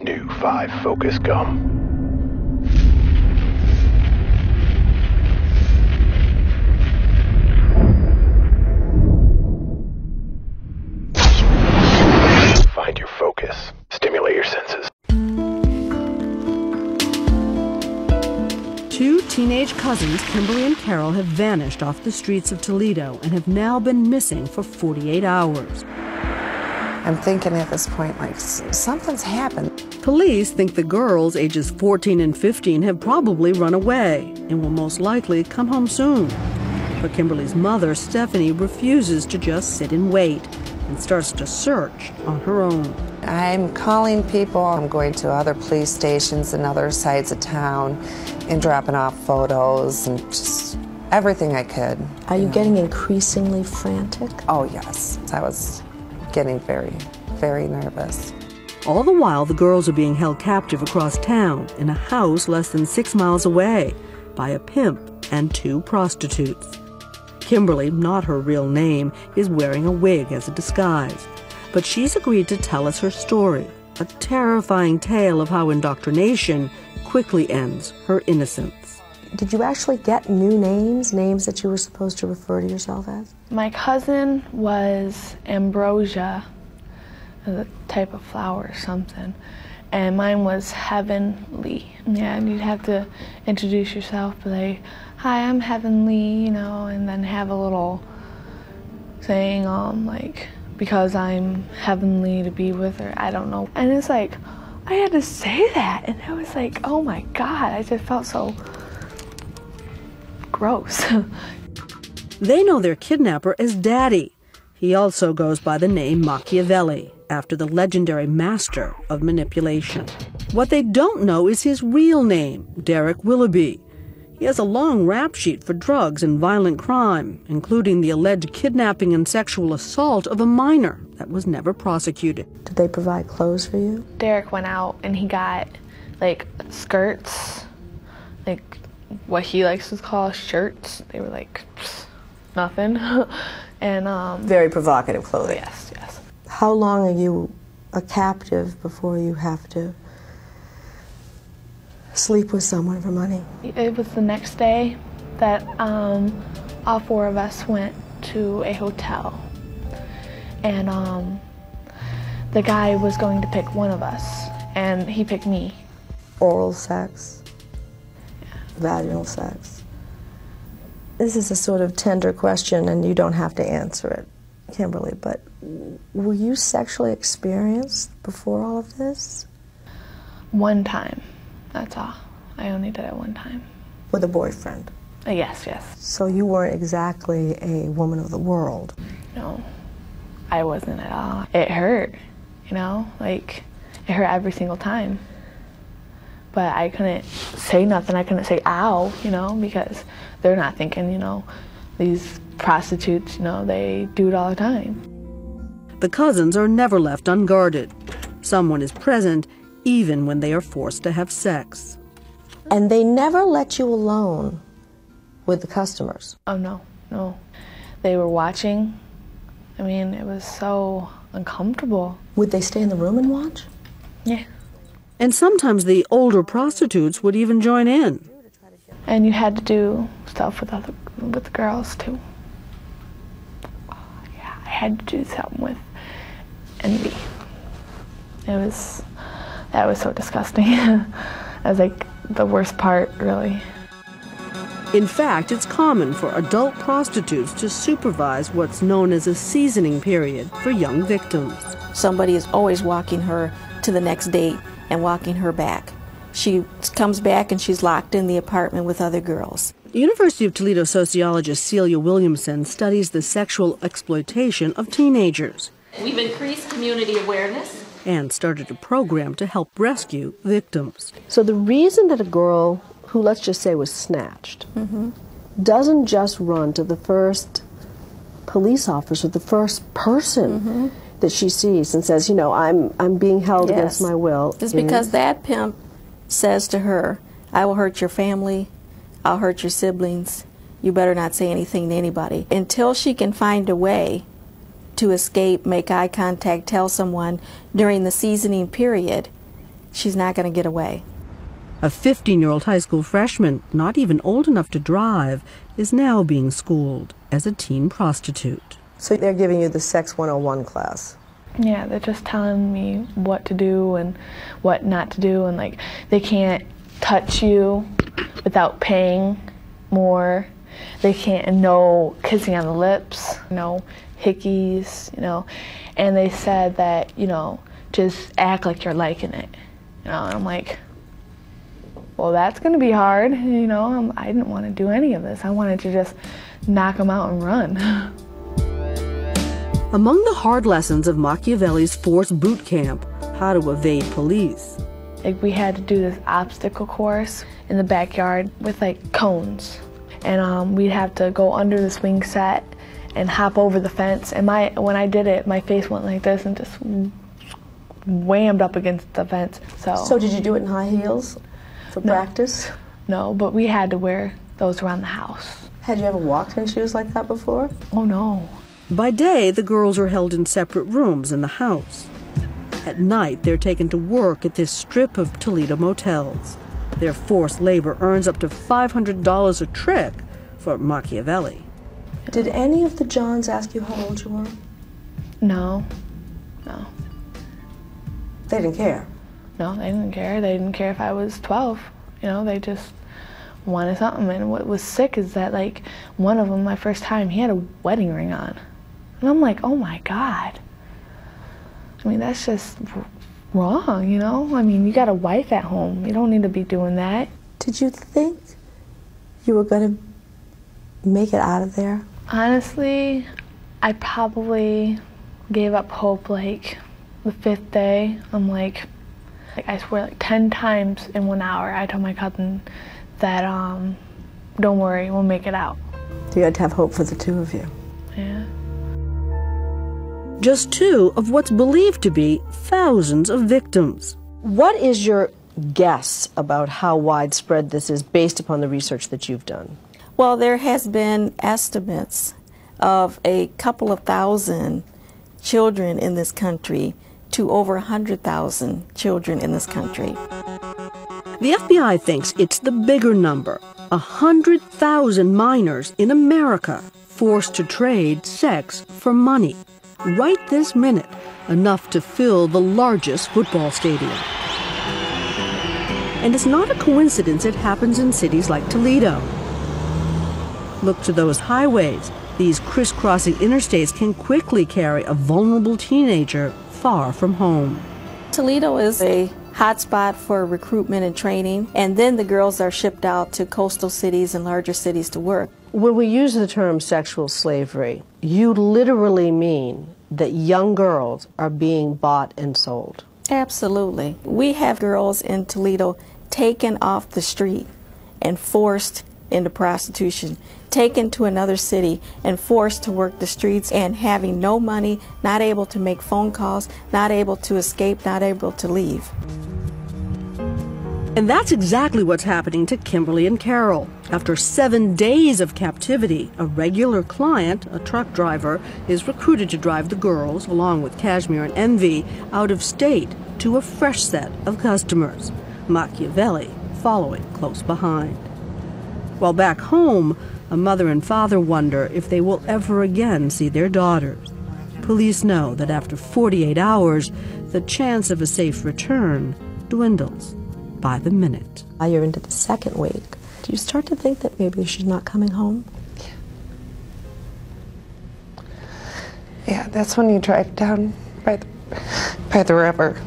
New 5 Focus Gum. Find your focus. Stimulate your senses. Two teenage cousins, Kimberly and Carol, have vanished off the streets of Toledo and have now been missing for 48 hours. I'm thinking at this point, like, something's happened. Police think the girls, ages 14 and 15, have probably run away and will most likely come home soon. But Kimberly's mother, Stephanie, refuses to just sit and wait and starts to search on her own. I'm calling people. I'm going to other police stations and other sides of town and dropping off photos and just everything I could. Are you getting increasingly frantic? Oh, yes. I was getting very, very nervous. All the while, the girls are being held captive across town in a house less than 6 miles away by a pimp and 2 prostitutes. Kimberly, not her real name, is wearing a wig as a disguise. But she's agreed to tell us her story, a terrifying tale of how indoctrination quickly ends her innocence. Did you actually get new names, names that you were supposed to refer to yourself as? My cousin was Ambrosia, a type of flower or something, and mine was Heavenly. Yeah, and you'd have to introduce yourself, be like, "Hi, I'm Heavenly," you know, and then have a little saying, like, because I'm heavenly to be with her, I don't know. And it's like, I had to say that, and it was like, oh my God, I just felt so gross. They know their kidnapper as Daddy. He also goes by the name Machiavelli, after the legendary master of manipulation. What they don't know is his real name, Derek Willoughby. He has a long rap sheet for drugs and violent crime, including the alleged kidnapping and sexual assault of a minor that was never prosecuted. Did they provide clothes for you? Derek went out and he got, like, skirts, like what he likes to call shirts. They were like nothing. And very provocative clothing. Yes, yes. How long are you a captive before you have to sleep with someone for money? It was the next day that all 4 of us went to a hotel, and the guy was going to pick one of us, and he picked me. Oral sex? Yeah. Vaginal sex? This is a sort of tender question, and you don't have to answer it, Kimberly, but were you sexually experienced before all of this? One time. That's all. I only did it one time. With a boyfriend? Yes, yes. So you weren't exactly a woman of the world? No, I wasn't at all. It hurt, you know, like, it hurt every single time. But I couldn't say nothing. I couldn't say ow, you know, because they're not thinking, you know, these prostitutes, you know, they do it all the time. The cousins are never left unguarded. Someone is present even when they are forced to have sex. And they never let you alone with the customers? Oh, no, no. They were watching. I mean, it was so uncomfortable. Would they stay in the room and watch? Yeah. And sometimes the older prostitutes would even join in. And you had to do stuff with the girls, too. Oh, yeah, I had to do something with envy. That was so disgusting. That was like the worst part, really. In fact, it's common for adult prostitutes to supervise what's known as a seasoning period for young victims. Somebody is always walking her to the next date and walking her back. She comes back and she's locked in the apartment with other girls. University of Toledo sociologist Celia Williamson studies the sexual exploitation of teenagers. We've increased community awareness and started a program to help rescue victims. So the reason that a girl who, let's just say, was snatched, doesn't just run to the first police officer, the first person that she sees and says, you know, I'm being held against my will. It's because that pimp says to her, I will hurt your family, I'll hurt your siblings, you better not say anything to anybody. Until she can find a way to escape, make eye contact, tell someone during the seasoning period, she's not going to get away. A 15-year-old high school freshman, not even old enough to drive, is now being schooled as a teen prostitute. So they're giving you the Sex 101 class? Yeah, they're just telling me what to do and what not to do, and like they can't touch you without paying more. They can't, no kissing on the lips, no hickeys, and they said that, just act like you're liking it, and I'm like, well, that's going to be hard, I didn't want to do any of this. I wanted to just knock them out and run. Among the hard lessons of Machiavelli's forced boot camp, how to evade police. Like, we had to do this obstacle course in the backyard with like cones, and we'd have to go under the swing set and hop over the fence. And when I did it, my face went like this and just whammed up against the fence. So did you do it in high heels for practice? No, but we had to wear those around the house. Had you ever walked in shoes like that before? Oh no. By day, the girls are held in separate rooms in the house. At night, they're taken to work at this strip of Toledo motels. Their forced labor earns up to $500 a trick for Machiavelli. Did any of the Johns ask you how old you were? No. They didn't care? No, they didn't care. They didn't care if I was 12. They just wanted something. And what was sick is that, like, one of them, my first time, he had a wedding ring on. And I'm like, oh my God. I mean, that's just wrong, I mean, you got a wife at home. You don't need to be doing that. Did you think you were going to make it out of there? Honestly, I probably gave up hope like the 5th day. I'm like I swear, like 10 times in 1 hour, I told my cousin that, don't worry, we'll make it out. You had to have hope for the two of you. Yeah. Just 2 of what's believed to be thousands of victims. What is your guess about how widespread this is based upon the research that you've done? Well, there has been estimates of a couple of thousand children in this country to over 100,000 children in this country. The FBI thinks it's the bigger number, 100,000 minors in America forced to trade sex for money. Right this minute, enough to fill the largest football stadium. And it's not a coincidence it happens in cities like Toledo. Look to those highways. These crisscrossing interstates can quickly carry a vulnerable teenager far from home. Toledo is a hotspot for recruitment and training, and then the girls are shipped out to coastal cities and larger cities to work. When we use the term sexual slavery, you literally mean that young girls are being bought and sold. Absolutely. We have girls in Toledo taken off the street and forced into prostitution, taken to another city and forced to work the streets, and having no money, not able to make phone calls, not able to escape, not able to leave. And that's exactly what's happening to Kimberly and Carol. After 7 days of captivity, a regular client, a truck driver, is recruited to drive the girls, along with Kashmir and Envy, out of state to a fresh set of customers, Machiavelli following close behind. While back home, a mother and father wonder if they will ever again see their daughters. Police know that after 48 hours, the chance of a safe return dwindles by the minute. Now you're into the 2nd week. Do you start to think that maybe she's not coming home? Yeah, that's when you drive down by the river.